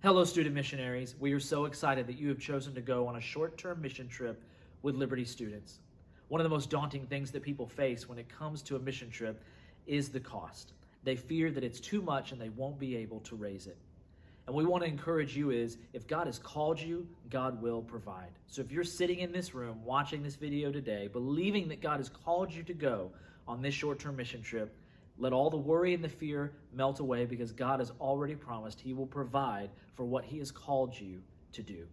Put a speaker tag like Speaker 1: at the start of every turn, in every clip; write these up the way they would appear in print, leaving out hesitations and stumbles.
Speaker 1: Hello, student missionaries. We are so excited that you have chosen to go on a short-term mission trip with Liberty students. One of the most daunting things that people face when it comes to a mission trip is the cost. They fear that it's too much and they won't be able to raise it. And we want to encourage you is, if God has called you, God will provide. So if you're sitting in this room watching this video today, believing that God has called you to go on this short-term mission trip, let all the worry and the fear melt away, because God has already promised He will provide for what He has called you to do.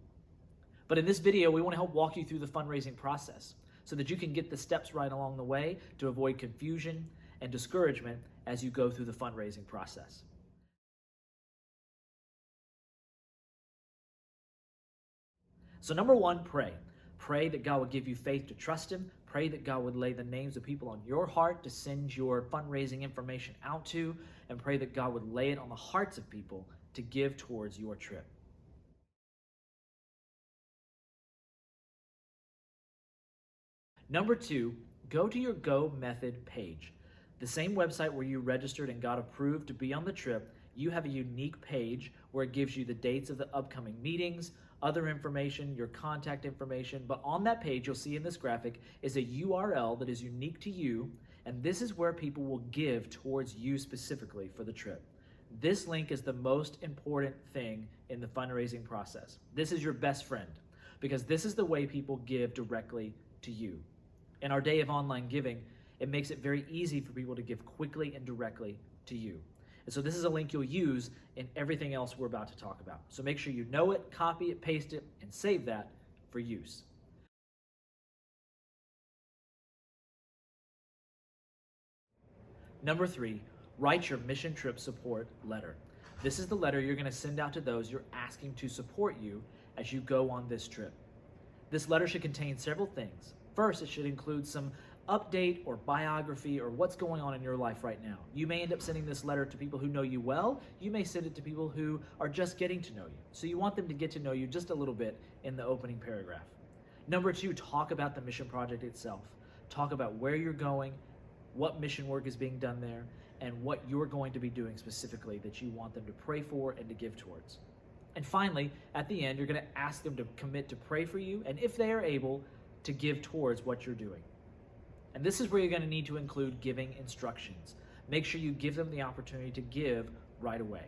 Speaker 1: But in this video, we want to help walk you through the fundraising process so that you can get the steps right along the way to avoid confusion and discouragement as you go through the fundraising process. So number one, pray. Pray that God would give you faith to trust Him. Pray that God would lay the names of people on your heart to send your fundraising information out to, and pray that God would lay it on the hearts of people to give towards your trip. Number two, go to your Go Method page. The same website where you registered and got approved to be on the trip, you have a unique page where it gives you the dates of the upcoming meetings, other information, your contact information. But on that page, you'll see in this graphic is a URL that is unique to you, and this is where people will give towards you specifically for the trip. This link is the most important thing in the fundraising process. This is your best friend, because this is the way people give directly to you. In our day of online giving, it makes it very easy for people to give quickly and directly to you. And so this is a link you'll use in everything else we're about to talk about. So make sure you know it, copy it, paste it, and save that for use. Number three, write your mission trip support letter. This is the letter you're going to send out to those you're asking to support you as you go on this trip. This letter should contain several things. First, it should include some update or biography or what's going on in your life right now. You may end up sending this letter to people who know you well. You may send it to people who are just getting to know you. So you want them to get to know you just a little bit in the opening paragraph. Number two, talk about the mission project itself. Talk about where you're going, what mission work is being done there, and what you're going to be doing specifically that you want them to pray for and to give towards. And finally, at the end, you're going to ask them to commit to pray for you, and if they are able, to give towards what you're doing. And this is where you're going to need to include giving instructions. Make sure you give them the opportunity to give right away.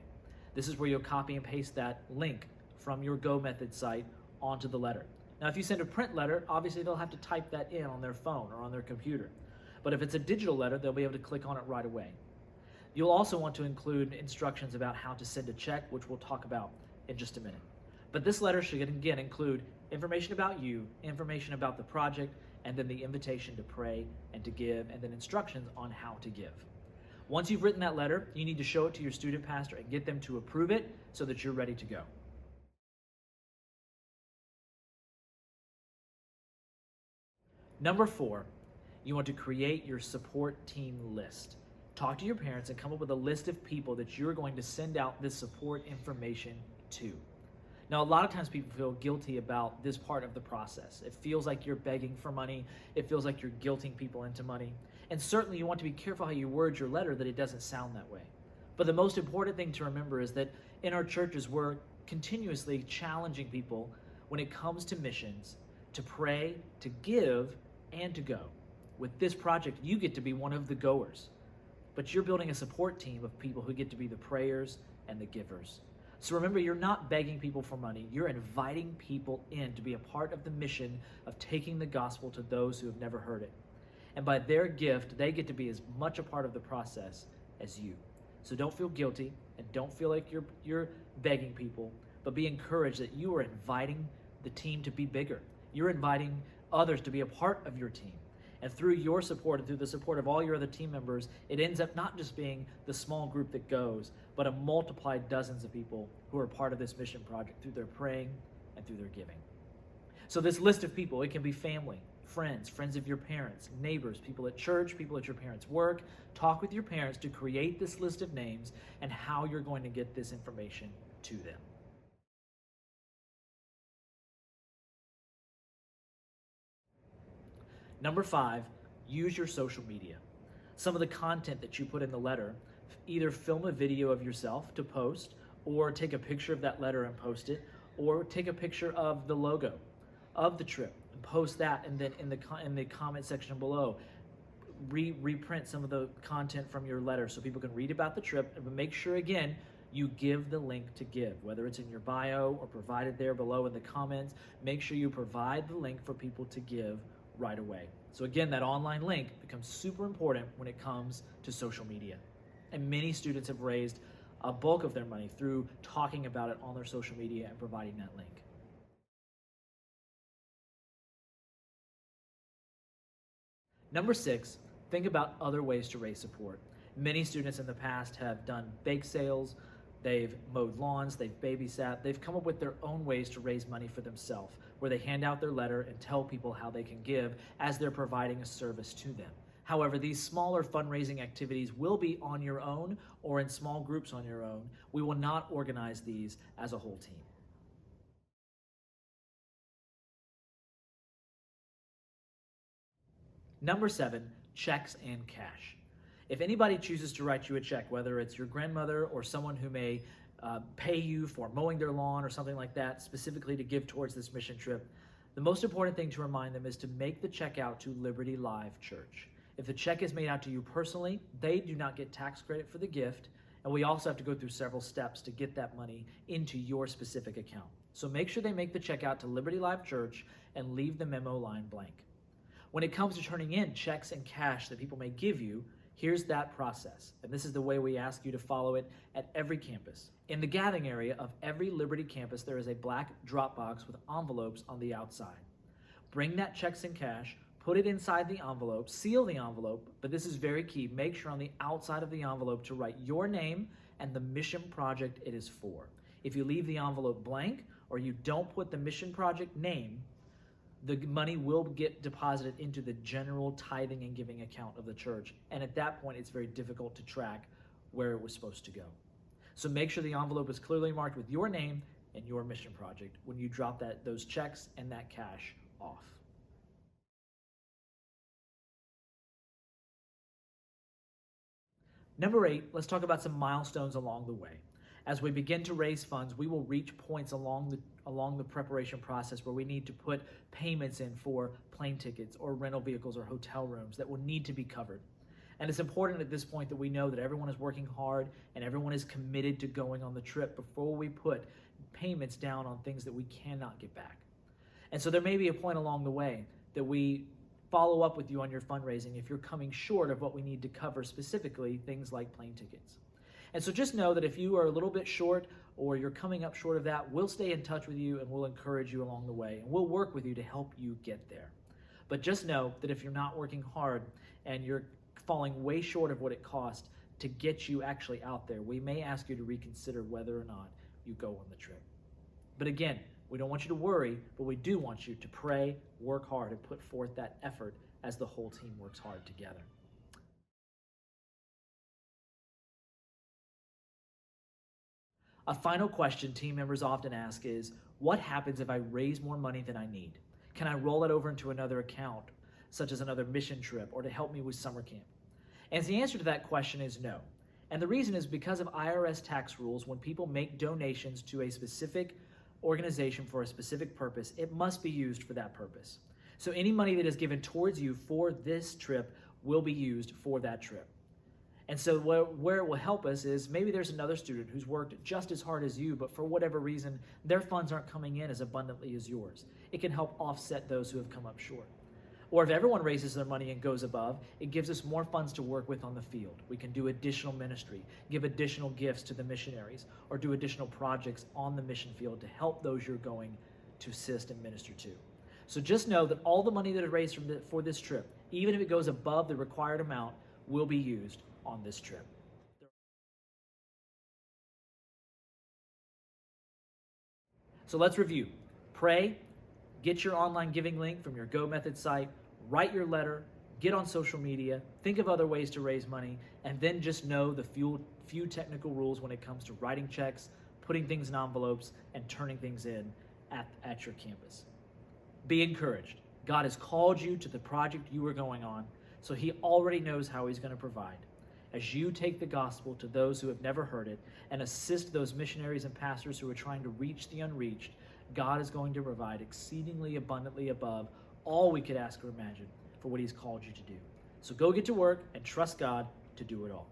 Speaker 1: This is where you'll copy and paste that link from your Go Method site onto the letter. Now, if you send a print letter, obviously they'll have to type that in on their phone or on their computer. But if it's a digital letter, they'll be able to click on it right away. You'll also want to include instructions about how to send a check, which we'll talk about in just a minute. But this letter should, again, include information about you, information about the project, and then the invitation to pray and to give, and then instructions on how to give. Once you've written that letter, you need to show it to your student pastor and get them to approve it so that you're ready to go. Number four, you want to create your support team list. Talk to your parents and come up with a list of people that you're going to send out this support information to. Now, a lot of times people feel guilty about this part of the process. It feels like you're begging for money. It feels like you're guilting people into money. And certainly you want to be careful how you word your letter that it doesn't sound that way. But the most important thing to remember is that in our churches, we're continuously challenging people when it comes to missions to pray, to give, and to go. With this project, you get to be one of the goers. But you're building a support team of people who get to be the prayers and the givers. So remember, you're not begging people for money. You're inviting people in to be a part of the mission of taking the gospel to those who have never heard it. And by their gift, they get to be as much a part of the process as you. So don't feel guilty and don't feel like you're begging people, but be encouraged that you are inviting the team to be bigger. You're inviting others to be a part of your team. And through your support and through the support of all your other team members, it ends up not just being the small group that goes, but a multiplied dozens of people who are part of this mission project through their praying and through their giving. So this list of people, it can be family, friends, friends of your parents, neighbors, people at church, people at your parents' work. Talk with your parents to create this list of names and how you're going to get this information to them. Number five, use your social media. Some of the content that you put in the letter, either film a video of yourself to post or take a picture of that letter and post it, or take a picture of the logo of the trip and post that, and then in the comment section below, reprint some of the content from your letter so people can read about the trip. But make sure, again, you give the link to give, whether it's in your bio or provided there below in the comments. Make sure you provide the link for people to give right away. So again, that online link becomes super important when it comes to social media. And many students have raised a bulk of their money through talking about it on their social media and providing that link. Number 6, think about other ways to raise support. Many students in the past have done bake sales, they've mowed lawns, they've babysat, they've come up with their own ways to raise money for themselves, where they hand out their letter and tell people how they can give as they're providing a service to them. However, these smaller fundraising activities will be on your own or in small groups on your own. We will not organize these as a whole team. Number 7, checks and cash. If anybody chooses to write you a check, whether it's your grandmother or someone who may pay you for mowing their lawn or something like that, specifically to give towards this mission trip, the most important thing to remind them is to make the check out to Liberty Live Church. If the check is made out to you personally, they do not get tax credit for the gift, and we also have to go through several steps to get that money into your specific account. So make sure they make the check out to Liberty Live Church and leave the memo line blank. When it comes to turning in checks and cash that people may give you, here's that process. And this is the way we ask you to follow it at every campus. In the gathering area of every Liberty campus, there is a black drop box with envelopes on the outside. Bring that checks and cash, put it inside the envelope, seal the envelope, but this is very key. Make sure on the outside of the envelope to write your name and the mission project it is for. If you leave the envelope blank or you don't put the mission project name, the money will get deposited into the general tithing and giving account of the church. And at that point, it's very difficult to track where it was supposed to go. So make sure the envelope is clearly marked with your name and your mission project when you drop those checks and that cash off. Number 8, let's talk about some milestones along the way. As we begin to raise funds, we will reach points along the preparation process where we need to put payments in for plane tickets or rental vehicles or hotel rooms that will need to be covered. And it's important at this point that we know that everyone is working hard and everyone is committed to going on the trip before we put payments down on things that we cannot get back. And so there may be a point along the way that we follow up with you on your fundraising if you're coming short of what we need to cover, specifically things like plane tickets. And so just know that if you are a little bit short or you're coming up short of that, we'll stay in touch with you and we'll encourage you along the way. And we'll work with you to help you get there. But just know that if you're not working hard and you're falling way short of what it costs to get you actually out there, we may ask you to reconsider whether or not you go on the trip. But again, we don't want you to worry, but we do want you to pray, work hard, and put forth that effort as the whole team works hard together. A final question team members often ask is, what happens if I raise more money than I need? Can I roll it over into another account, such as another mission trip, or to help me with summer camp? And the answer to that question is no. And the reason is because of IRS tax rules. When people make donations to a specific organization for a specific purpose, it must be used for that purpose. So any money that is given towards you for this trip will be used for that trip. And so where it will help us is maybe there's another student who's worked just as hard as you, but for whatever reason, their funds aren't coming in as abundantly as yours. It can help offset those who have come up short. Or if everyone raises their money and goes above, it gives us more funds to work with on the field. We can do additional ministry, give additional gifts to the missionaries, or do additional projects on the mission field to help those you're going to assist and minister to. So just know that all the money that is raised for this trip, even if it goes above the required amount, will be used on this trip. So let's review. Pray, get your online giving link from your Go Method site, write your letter, get on social media, think of other ways to raise money, and then just know the few technical rules when it comes to writing checks, putting things in envelopes, and turning things in at your campus. Be encouraged. God has called you to the project you are going on, so He already knows how He's going to provide. as you take the gospel to those who have never heard it and assist those missionaries and pastors who are trying to reach the unreached, God is going to provide exceedingly abundantly above all we could ask or imagine for what He's called you to do. So go get to work and trust God to do it all.